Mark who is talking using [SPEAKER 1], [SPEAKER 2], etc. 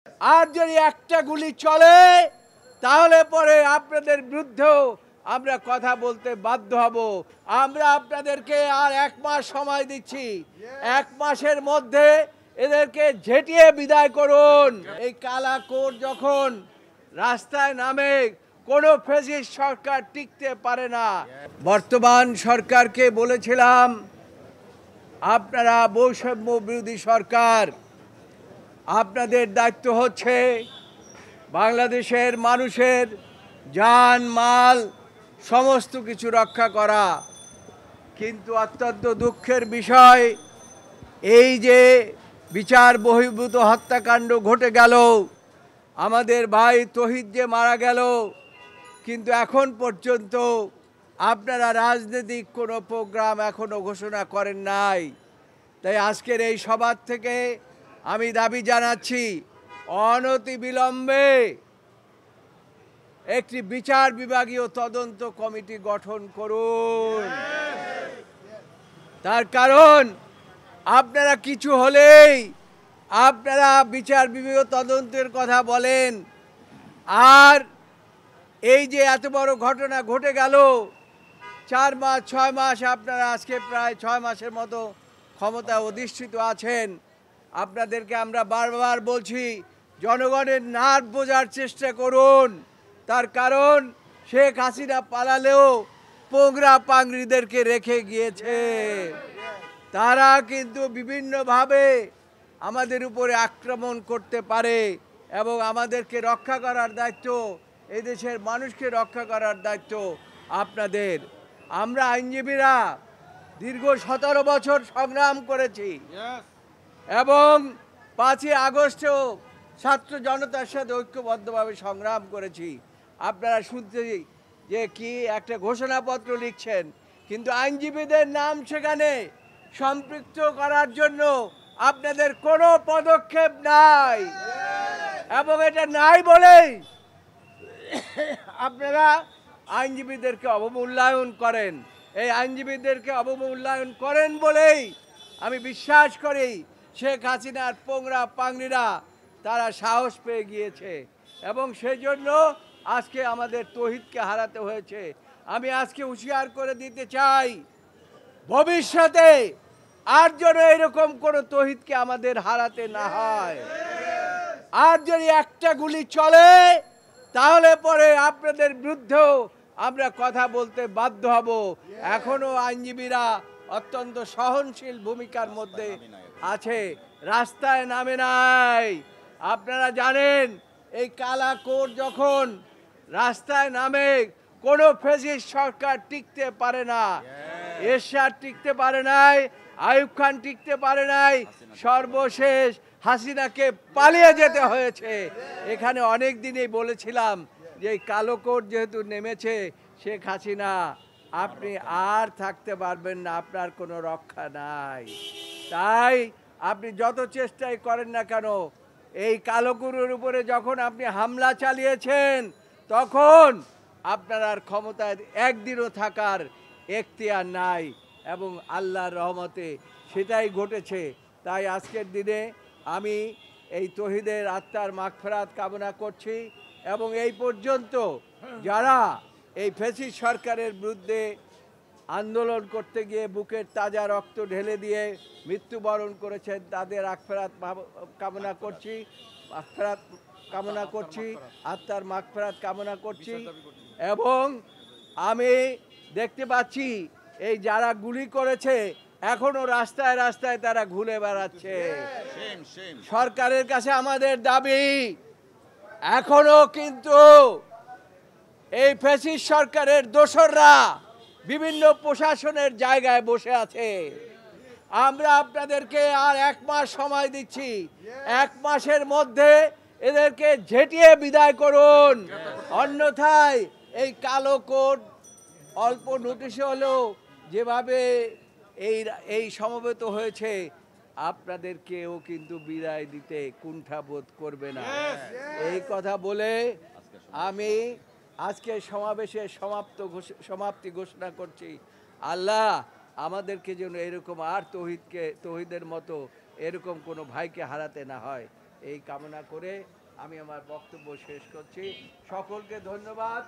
[SPEAKER 1] আর যদি একটা গুলি চলে তাহলে পরে আপনাদের বিরুদ্ধেও আমরা কথা বলতে বাধ্য হব। আমরা আপনাদেরকে আর 1 মাস সময় দিচ্ছি। 1 মাসের মধ্যে এদেরকে ঝেঁটিয়ে বিদায় করুন। এই কালা কোট যখন রাস্তায় নামে কোনো ফ্যাসিস্ট সরকার টিকতে পারে না। বর্তমান সরকারকে বলেছিলাম, আপনারা বৈষম্য বিরোধী সরকার, আপনাদের দায়িত্ব হচ্ছে বাংলাদেশের মানুষের জান মাল সমস্ত কিছু রক্ষা করা। কিন্তু অত্যন্ত দুঃখের বিষয়, এই যে বিচার বহির্ভূত হত্যাকাণ্ড ঘটে গেল, আমাদের ভাই তৌহিদ যে মারা গেল, কিন্তু এখন পর্যন্ত আপনারা রাজনৈতিক কোনো প্রোগ্রাম এখনো ঘোষণা করেন নাই। তাই আজকের এই সভা থেকে আমি দাবি জানাচ্ছি, অনতিবিলম্বে একটি বিচার বিভাগীয় তদন্ত কমিটি গঠন করুন। তার কারণ আপনারা কিছু হলেই আপনারা বিচার বিভাগীয় তদন্তের কথা বলেন, আর এই যে এত বড় ঘটনা ঘটে গেল, 4 মাস 6 মাস আপনারা আজকে প্রায় 6 মাসের মতো ক্ষমতা অধিষ্ঠিত আছেন। আপনাদেরকে আমরা বারবার বলছি, জনগণের নাক বোঝার চেষ্টা করুন। তার কারণ শেখ হাসিনা পালালেও পোংরা পাংড়িদেরকে রেখে গিয়েছে। তারা কিন্তু বিভিন্নভাবে আমাদের উপরে আক্রমণ করতে পারে, এবং আমাদেরকে রক্ষা করার দায়িত্ব, এই দেশের মানুষকে রক্ষা করার দায়িত্ব আপনাদের। আমরা আইনজীবীরা দীর্ঘ 17 বছর সংগ্রাম করেছি, এবং 5ই আগস্টেও ছাত্র জনতার সাথে ঐক্যবদ্ধভাবে সংগ্রাম করেছি। আপনারা শুনতে যে কি একটা ঘোষণাপত্র লিখছেন, কিন্তু আইনজীবীদের নাম সেখানে সম্পৃক্ত করার জন্য আপনাদের কোনো পদক্ষেপ নাই, এবং এটা নাই বলেই আপনারা আইনজীবীদেরকে অবমূল্যায়ন করেন। এই আইনজীবীদেরকে অবমূল্যায়ন করেন বলেই আমি বিশ্বাস করি শেখ হাসিনার পোংরা পাংড়িরা তারা সাহস পেয়ে গিয়েছে, এবং সেই জন্য আজকে আমাদের তৌহিদকে হারাতে হয়েছে। আমি আজকে হুঁশিয়ার করে দিতে চাই, ভবিষ্যতে আর যেন এরকম কোনো তৌহিদকে আমাদের হারাতে না হয়। আর যদি একটা গুলি চলে তাহলে পরে আপনাদের বিরুদ্ধেও আমরা কথা বলতে বাধ্য হব। এখনো আইনজীবীরা অত্যন্ত সহনশীল ভূমিকার মধ্যে আছে, রাস্তায় নামে নাই। আপনারা জানেন, এই কালা কোট যখন রাস্তায় নামে কোনো ফ্যাসিস্ট সরকার টিকতে পারে না। এরশাদ টিকতে পারে নাই, আইয়ুব খান টিকতে পারে নাই, সর্বশেষ হাসিনাকে পালিয়ে যেতে হয়েছে। এখানে অনেক দিনই বলেছিলাম যে এই কালো কোট যেহেতু নেমেছে, শেখ হাসিনা আপনি আর থাকতে পারবেন না, আপনার কোনো রক্ষা নাই। তাই আপনি যত চেষ্টাই করেন না কেন, এই কালো গরুর উপরে যখন আপনি হামলা চালিয়েছেন, তখন আপনার আর ক্ষমতায় একদিনও থাকার এখতিয়ার নাই, এবং আল্লাহর রহমতে সেটাই ঘটেছে। তাই আজকের দিনে আমি এই তৌহিদের আত্মার মাগফিরাত কামনা করছি, এবং এই পর্যন্ত যারা এই ফ্যাসিস্ট সরকারের বিরুদ্ধে আন্দোলন করতে গিয়ে বুকের তাজা রক্ত ঢেলে দিয়ে মৃত্যুবরণ করেছেন, তাদের মাগফিরাত কামনা করছি, মাগফিরাত কামনা করছি, আত্মার মাগফিরাত কামনা করছি। এবং আমি দেখতে পাচ্ছি এই যারা গুলি করেছে এখনো রাস্তায় রাস্তায় তারা ঘুরে বেড়াচ্ছে। সরকারের কাছে আমাদের দাবি, এখনো কিন্তু এই ফ্যাসিস্ট সরকারের দোসররা বিভিন্ন প্রশাসনের জায়গায় বসে আছে। আমরা আপনাদেরকে আর 1 মাস সময় দিচ্ছি। 1 মাসের মধ্যে এদেরকে ঝেঁটিয়ে বিদায় করুন, অন্যথায় এই কালো কোট অল্প নোটিশে হলেও যেভাবে এই সমবেত হয়েছে, আপনাদেরকেও কিন্তু বিদায় দিতে কুণ্ঠাবোধ করবে না। এই কথা বলে আমি আজকে সমাবেশের সমাপ্তি ঘোষণা করছি। আল্লাহ আমাদেরকে যেন এরকম আর তৌহিদের মতো এরকম কোনো ভাইকে হারাতে না হয়। এই কামনা করে আমি আমার বক্তব্য শেষ করছি। সকলকে ধন্যবাদ।